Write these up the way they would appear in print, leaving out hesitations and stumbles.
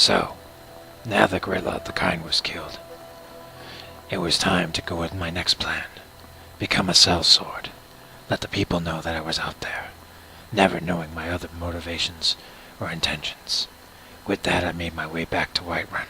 So, now that Grelod the Kind was killed, it was time to go with my next plan. Become a sellsword. Let the people know that I was out there, never knowing my other motivations or intentions. With that, I made my way back to Whiterun.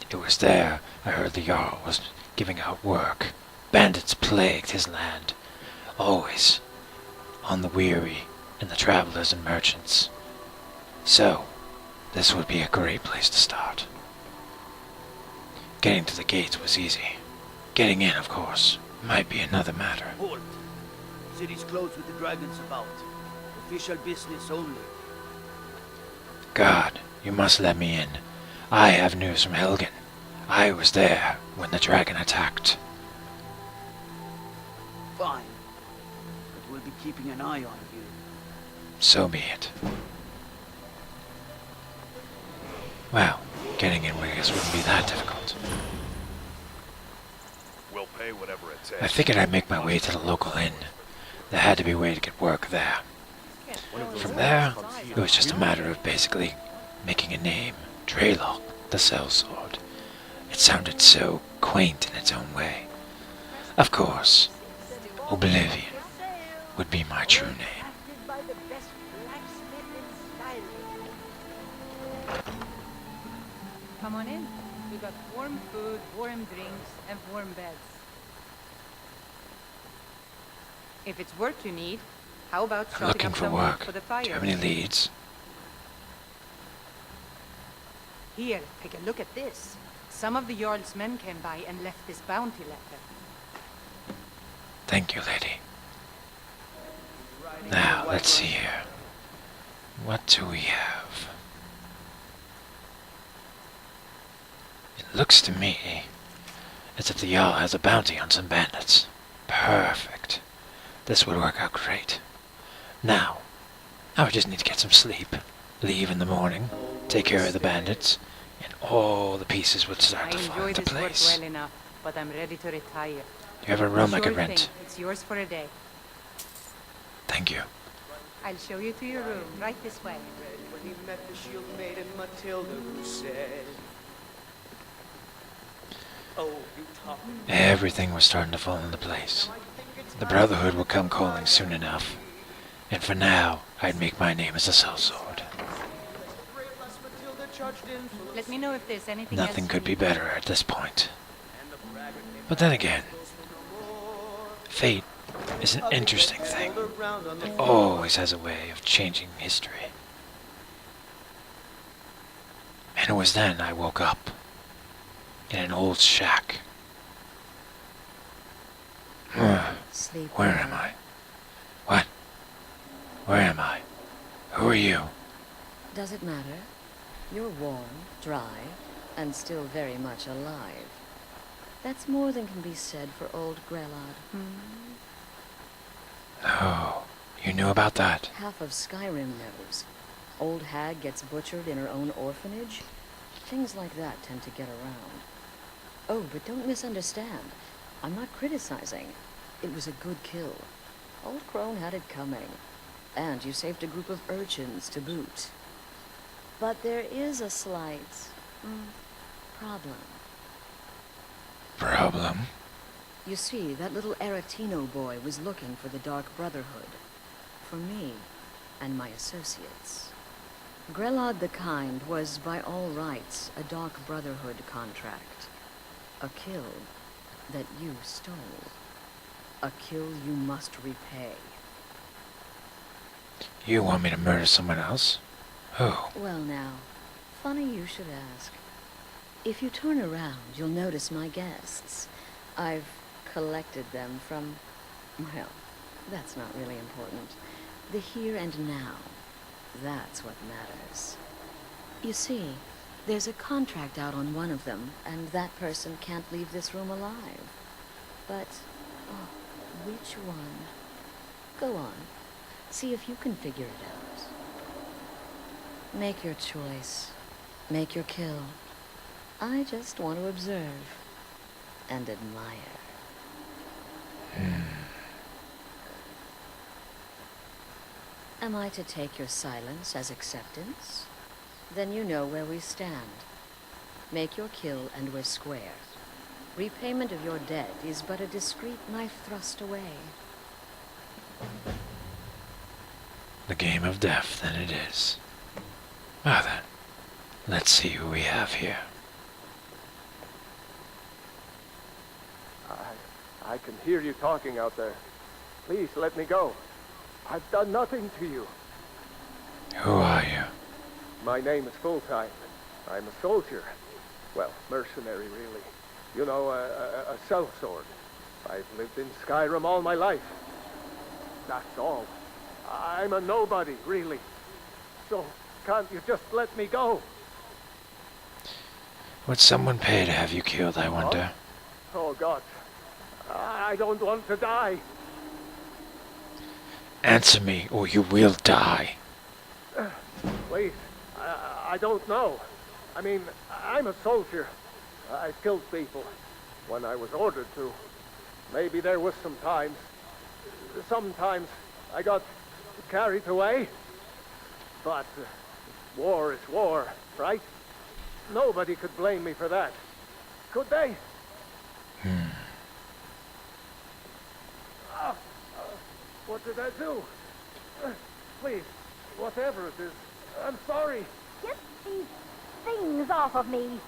It was there I heard the Jarl was giving out work. Bandits plagued his land, always on the weary and the travelers and merchants. So, this would be a great place to start. Getting to the gates was easy. Getting in, of course, might be another matter. Halt! City's closed with the dragons about. Official business only. God, you must let me in. I have news from Helgen. I was there when the dragon attacked. Fine. But we'll be keeping an eye on you. So be it. Well, getting in, I guess, wouldn't be that difficult. We'll pay whatever it takes. I figured I'd make my way to the local inn. There had to be a way to get work there. From there, it was just a matter of basically making a name. Draylok, the sellsword. It sounded so quaint in its own way. Of course, Oblivion would be my true name. Come on in. We got warm food, warm drinks, and warm beds. If it's work you need, how about I'm chopping looking up for some wood work. for the Do fire? you have any leads? Here, take a look at this. Some of the Jarl's men came by and left this bounty letter. Thank you, lady. Now, let's see here. What do we have? It looks to me as if the Jarl has a bounty on some bandits. Perfect. This would work out great. Now, I would just need to get some sleep, leave in the morning, take care of the bandits, and all the pieces would start I to fall enjoy into this work place. well enough, but I'm ready to retire. Do you have a room I Sure could rent? thing. It's yours for a day. Thank you. I'll show you to your room, right this way. When he met the shield maiden Matilda, who said, "Oh, you talk." Everything was starting to fall into place. The Brotherhood would come calling soon enough. And for now, I'd make my name as a sellsword. Let me know if there's anything Nothing else could you be need. better at this point. But then again, fate is an interesting thing. It always has a way of changing history. And it was then I woke up in an old shack. Sleep Where well. am I? What? Where am I? Who are you? Does it matter? You're warm, dry, and still very much alive. That's more than can be said for old Grelod. Oh, you knew about that? Half of Skyrim knows. Old hag gets butchered in her own orphanage. Things like that tend to get around. Oh, but don't misunderstand. I'm not criticizing. It was a good kill. Old Crone had it coming. And you saved a group of urchins to boot. But there is a slight problem. Problem? You see, that little Aretino boy was looking for the Dark Brotherhood. For me and my associates. Grelod the Kind was, by all rights, a Dark Brotherhood contract. A kill that you stole. A kill you must repay. You want me to murder someone else? Who? Well now, funny you should ask. If you turn around, you'll notice my guests. I've collected them from, well, that's not really important. The here and now. That's what matters. You see, there's a contract out on one of them, and that person can't leave this room alive. But, oh, which one? Go on. See if you can figure it out. Make your choice. Make your kill. I just want to observe and admire. Am I to take your silence as acceptance? Then you know where we stand. Make your kill and we're square. Repayment of your debt is but a discreet knife thrust away. The game of death, then it is. Ah then, let's see who we have here. I can hear you talking out there. Please let me go. I've done nothing to you. Who are you? My name is Full-Time. I'm a soldier. Well, mercenary, really. You know, a sellsword. I've lived in Skyrim all my life. That's all. I'm a nobody, really. So, can't you just let me go? Would someone pay to have you killed, I wonder? Oh, God. I don't want to die. Answer me, or you will die. Please, I don't know. I mean, I'm a soldier. I've killed people when I was ordered to. Maybe there was sometimes I got carried away. But war is war, right? Nobody could blame me for that. Could they? What did I do? Please, whatever it is, I'm sorry. Get these things off of me,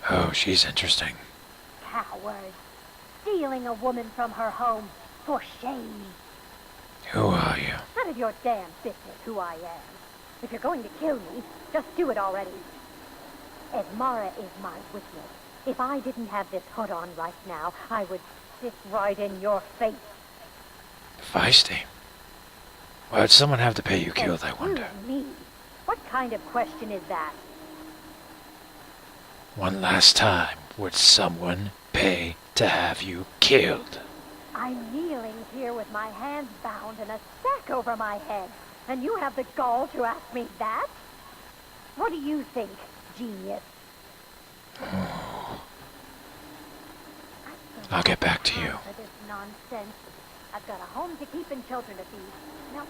Oh, she's interesting. coward. Stealing a woman from her home. For shame. Who are you? None of your damn business who I am. If you're going to kill me, just do it already. Esmara is my witness. If I didn't have this hood on right now, I would sit right in your face. Feisty. Why would someone have to pay you killed, I wonder? Excuse me. What kind of question is that? One last time, would someone pay to have you killed? I'm kneeling here with my hands bound and a sack over my head, and you have the gall to ask me that? What do you think, genius? I'll get back to you. For this nonsense. I've got a home to keep and children to feed. Now,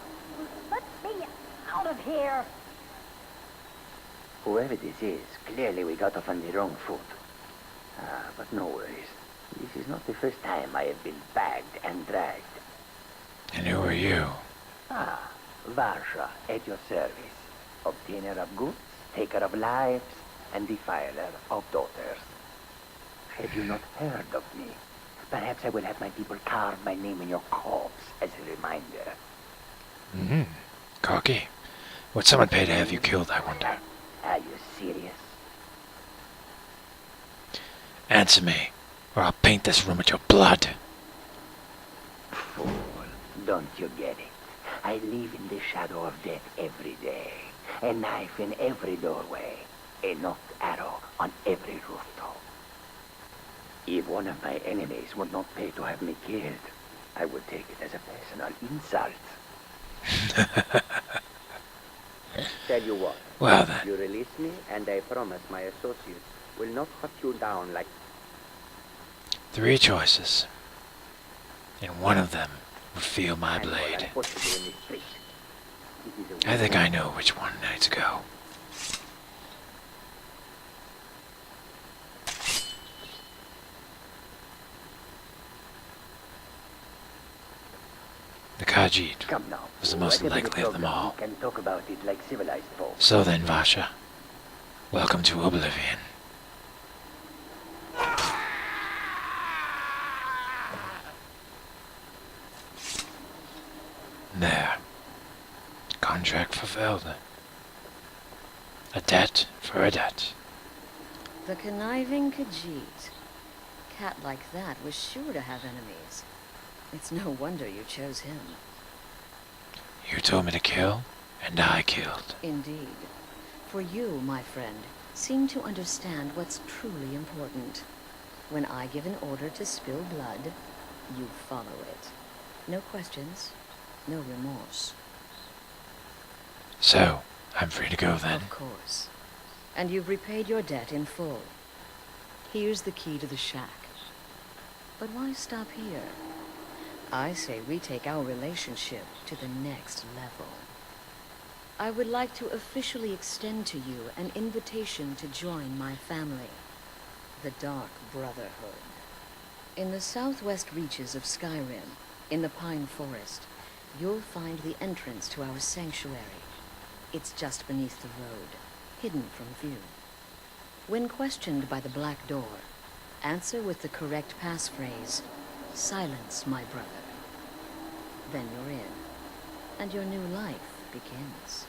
let me out of here. Whoever this is, clearly we got off on the wrong foot. But no worries. This is not the first time I have been bagged and dragged. And who are you? Varsha, at your service. Obtainer of goods, taker of lives, and defiler of daughters. Have you not heard of me? Perhaps I will have my people carve my name in your corpse as a reminder. Cocky. Would someone pay to have you killed, I wonder? Are you serious? Answer me, or I'll paint this room with your blood. Fool, don't you get it? I live in the shadow of death every day. A knife in every doorway. A knocked arrow on every rooftop. If one of my enemies would not pay to have me killed, I would take it as a personal insult. Tell you what. Well then, You release me, and I promise my associates will not cut you down like... 3 choices. And one of them would feel my and what I'm blade. supposed to do in this street. It is a I think I know which one needs to go. The Khajiit Come now. was the most Whatever the likely of them problem, all. We can talk about it like civilized folks. So then, Vasha, welcome to Oblivion. There. Contract fulfilled. A debt for a debt. The conniving Khajiit. Cat like that was sure to have enemies. It's no wonder you chose him. You told me to kill, and I killed. Indeed. For you, my friend, seem to understand what's truly important. When I give an order to spill blood, you follow it. No questions, no remorse. So, I'm free to go then. Of course. And you've repaid your debt in full. Here's the key to the shack. But why stop here? I say we take our relationship to the next level. I would like to officially extend to you an invitation to join my family, the Dark Brotherhood. In the southwest reaches of Skyrim, in the Pine Forest, you'll find the entrance to our sanctuary. It's just beneath the road, hidden from view. When questioned by the Black Door, answer with the correct passphrase, "Silence, my brother." Then you're in, and your new life begins.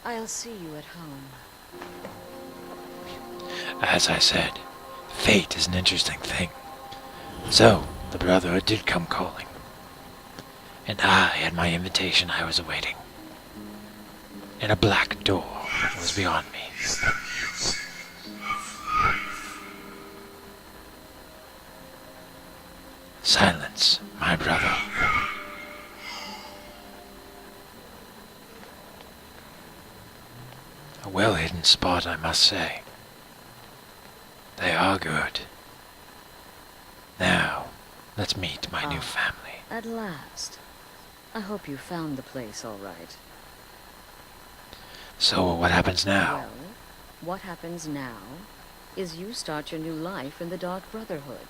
I'll see you at home. As I said, fate is an interesting thing. So, the Brotherhood did come calling. And I had my invitation I was awaiting. And a black door was beyond me. Silence, my brother. A well-hidden spot, I must say. They are good. Now, let's meet my new family. At last. I hope you found the place all right. So, what happens now? Well, what happens now is you start your new life in the Dark Brotherhood.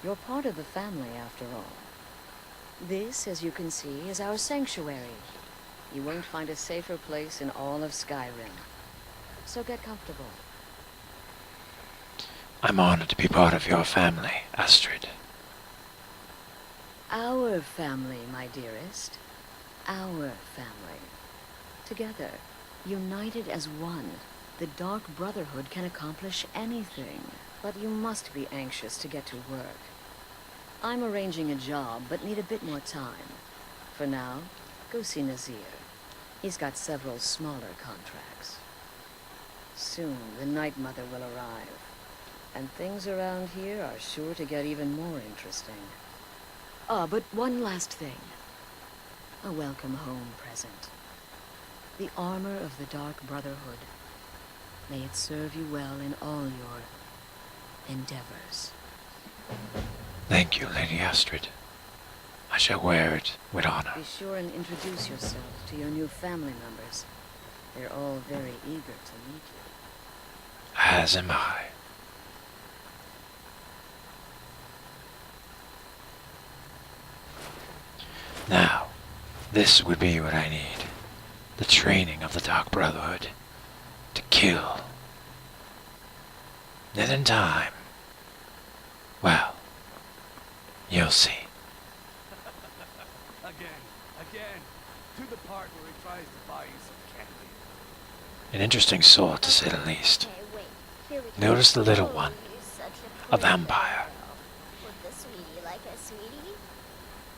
You're part of the family, after all. This, as you can see, is our sanctuary. You won't find a safer place in all of Skyrim. So get comfortable. I'm honored to be part of your family, Astrid. Our family, my dearest. Our family. Together, united as one, the Dark Brotherhood can accomplish anything. But you must be anxious to get to work. I'm arranging a job, but need a bit more time. For now, go see Nazir. He's got several smaller contracts. Soon, the Night Mother will arrive. And things around here are sure to get even more interesting. But one last thing. A welcome home present. The armor of the Dark Brotherhood. May it serve you well in all your endeavors. Thank you, Lady Astrid. I shall wear it with honor. Be sure and introduce yourself to your new family members. They're all very eager to meet you. As am I. Now, this would be what I need. The training of the Dark Brotherhood. To kill. Then in time, well, you'll see. Again, to the part where he tries to buy you some candy. An interesting sword, to say the least. Okay, wait. Here we go. Notice the little Oh, one. you're such a A pretty vampire. girl. Would the sweetie like a sweetie?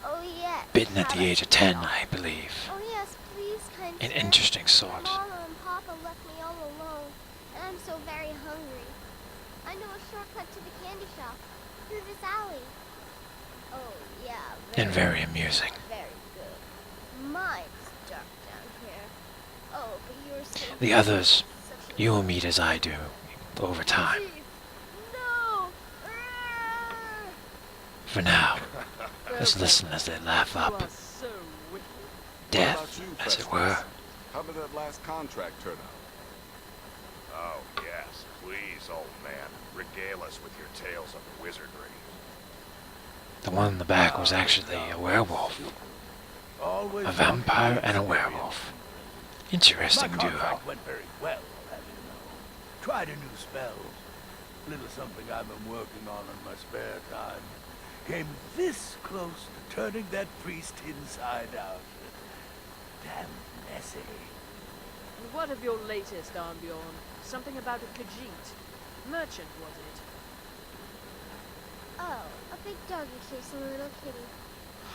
Oh, yes. Bitten at How the about age of 10, I believe. Oh, yes, please, kind An sir. interesting sword. Mama and Papa left me all alone, and I'm so very hungry. I know a shortcut to the candy shop, through this alley. Oh, yeah, And very amusing. very good. My, it's dark down here. Oh, but you're so The others, such a you will meet as I do, over time. Chief, no! For now, let's listen as they laugh up. Death, as it were. How did that last contract turn out? Oh, yes. Please, old man. Regale us with your tales of wizardry. The one in the back was actually a werewolf. Always A vampire and a werewolf. Interesting My duo. contract went very well, as you know. Tried a new spell. Little something I've been working on in my spare time. Came this close to turning that priest inside out. Damn messy. And what of your latest, Armbjorn? Something about a Khajiit. Merchant, was it? Oh, a big doggy chasing a little kitty.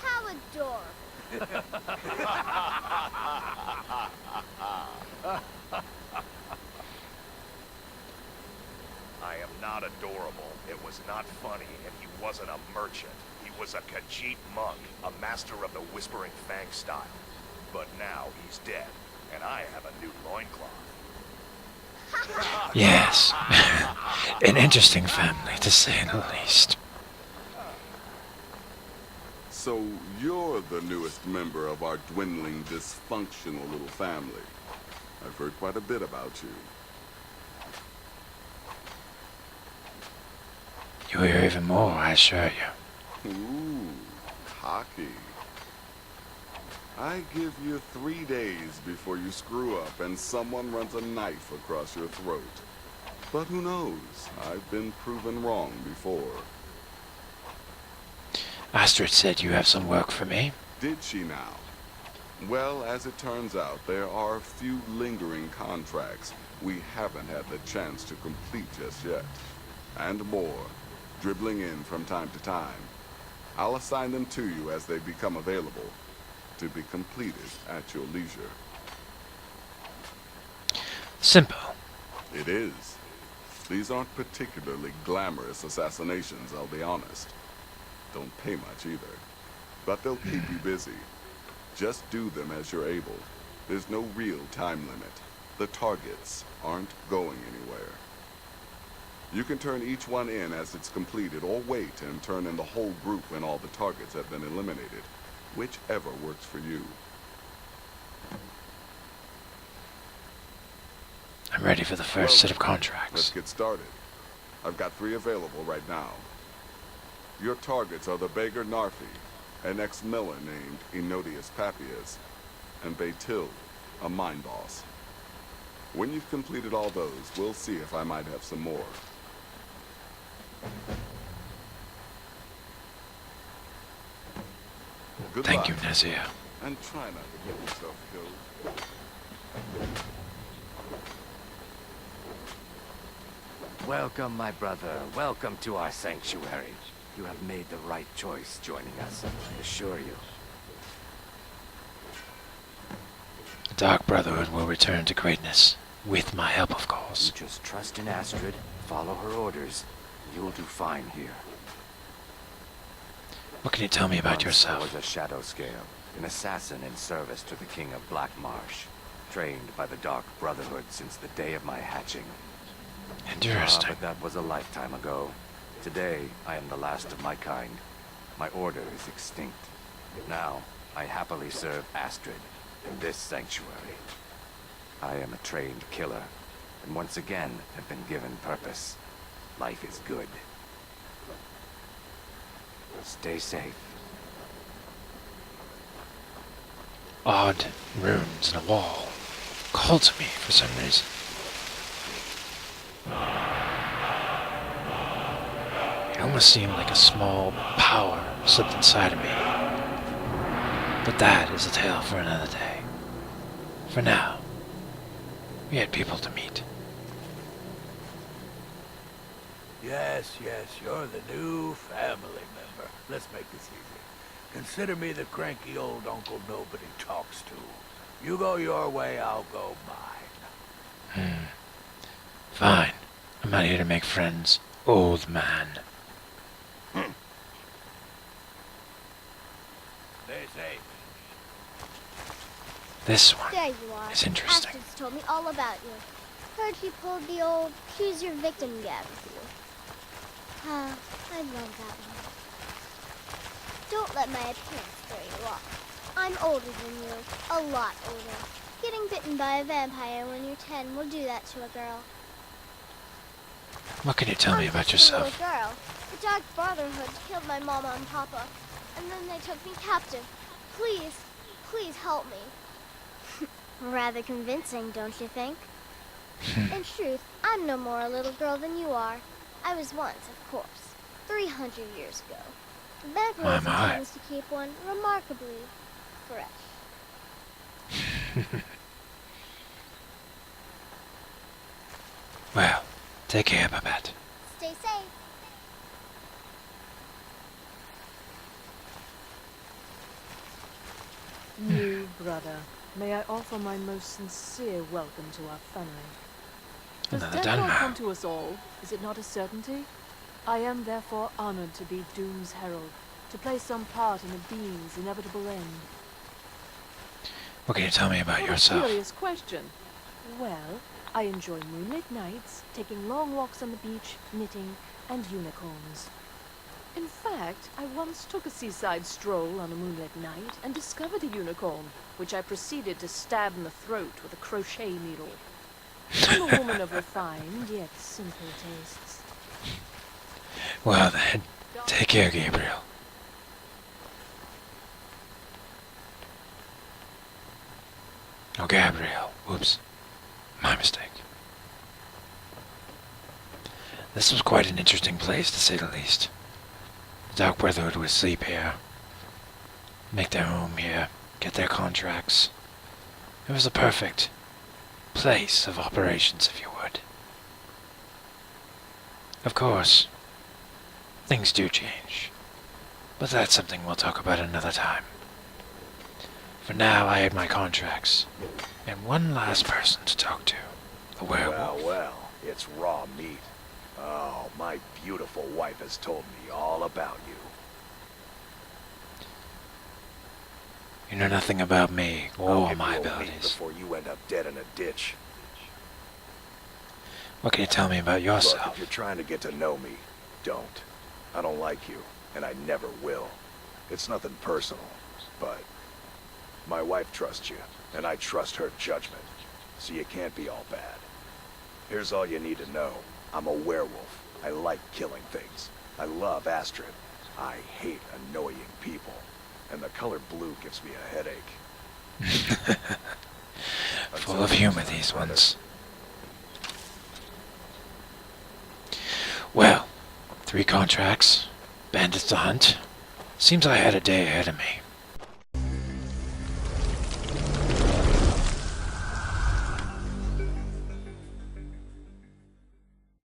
How adorable. I am not adorable. It was not funny, and he wasn't a merchant. He was a Khajiit monk, a master of the Whispering Fang style. But now he's dead, and I have a new loincloth. Yes. An interesting family, to say the least. So you're the newest member of our dwindling, dysfunctional little family. I've heard quite a bit about you. You hear even more, I assure you. Ooh, cocky. I give you 3 days before you screw up and someone runs a knife across your throat. But who knows? I've been proven wrong before. Astrid said you have some work for me. Did she now? Well, as it turns out, there are a few lingering contracts we haven't had the chance to complete just yet. And more, dribbling in from time to time. I'll assign them to you as they become available, to be completed at your leisure. Simple. It is. These aren't particularly glamorous assassinations, I'll be honest. Don't pay much either. But they'll keep you busy. Just do them as you're able. There's no real time limit. The targets aren't going anywhere. You can turn each one in as it's completed, or wait and turn in the whole group when all the targets have been eliminated. Whichever works for you. I'm ready for the first set of contracts. Let's get started. I've got 3 available right now. Your targets are the beggar Narfi, an ex-miller named Enodius Papias, and Baytil, a mine boss. When you've completed all those, we'll see if I might have some more. Thank you, Nazir. And try not to get yourself killed. Welcome, my brother. Welcome to our sanctuary. You have made the right choice joining us, I assure you. The Dark Brotherhood will return to greatness, with my help, of course. You just trust in Astrid, follow her orders, and you'll do fine here. What can you tell me about yourself? I was a shadow scale, an assassin in service to the King of Black Marsh, trained by the Dark Brotherhood since the day of my hatching. Interesting. But that was a lifetime ago. Today, I am the last of my kind. My order is extinct. Now, I happily serve Astrid in this sanctuary. I am a trained killer, and once again have been given purpose. Life is good. Stay safe. Odd runes in a wall called to me for some reason. It almost seemed like a small power slipped inside of me. But that is a tale for another day. For now, we had people to meet. Yes, you're the new family member. Let's make this easy. Consider me the cranky old uncle nobody talks to. You go your way, I'll go mine. Fine. I'm not here to make friends, old man. Stay safe. This one There you are. is interesting. Astrid's told me all about you. Heard you pulled the old choose your victim gag with you. Ah, I love that one. Don't let my appearance throw you off. I'm older than you, a lot older. Getting bitten by a vampire when you're 10 will do that to a girl. What can you tell me about I'm just a yourself? little girl. The Dark Brotherhood killed my mama and papa, and then they took me captive. Please help me. Rather convincing, don't you think? In truth, I'm no more a little girl than you are. I was once, of course, 300 years ago. The vampirism tends to keep one remarkably fresh. Well, take care, Babette. Stay safe. New brother, may I offer my most sincere welcome to our family. Does Another death done not now. come to us all? Is it not a certainty? I am therefore honored to be Doom's herald, to play some part in the being's inevitable end. What can you tell me about What yourself? a curious question. Well, I enjoy moonlit nights, taking long walks on the beach, knitting, and unicorns. In fact, I once took a seaside stroll on a moonlit night and discovered a unicorn, which I proceeded to stab in the throat with a crochet needle. I'm a woman of refined yet simple tastes. Well then, take care, Gabriel. Oh, Gabriel. Whoops. My mistake. This was quite an interesting place, to say the least. The Dark Brotherhood would sleep here, make their home here, get their contracts. It was a perfect place of operations, if you would. Of course, things do change, but that's something we'll talk about another time. For now, I had my contracts, and one last person to talk to, the werewolf. Well, it's raw meat. Oh, my beautiful wife has told me all about you. You know nothing about me or my abilities. Before you end up dead in a ditch. What can you tell me about yourself? Look, if you're trying to get to know me, don't. I don't like you, and I never will. It's nothing personal, but my wife trusts you, and I trust her judgment, so you can't be all bad. Here's all you need to know. I'm a werewolf. I like killing things. I love Astrid. I hate annoying people. And the color blue gives me a headache. Full of humor, these ones. Well, 3 contracts, bandits to hunt. Seems I had a day ahead of me.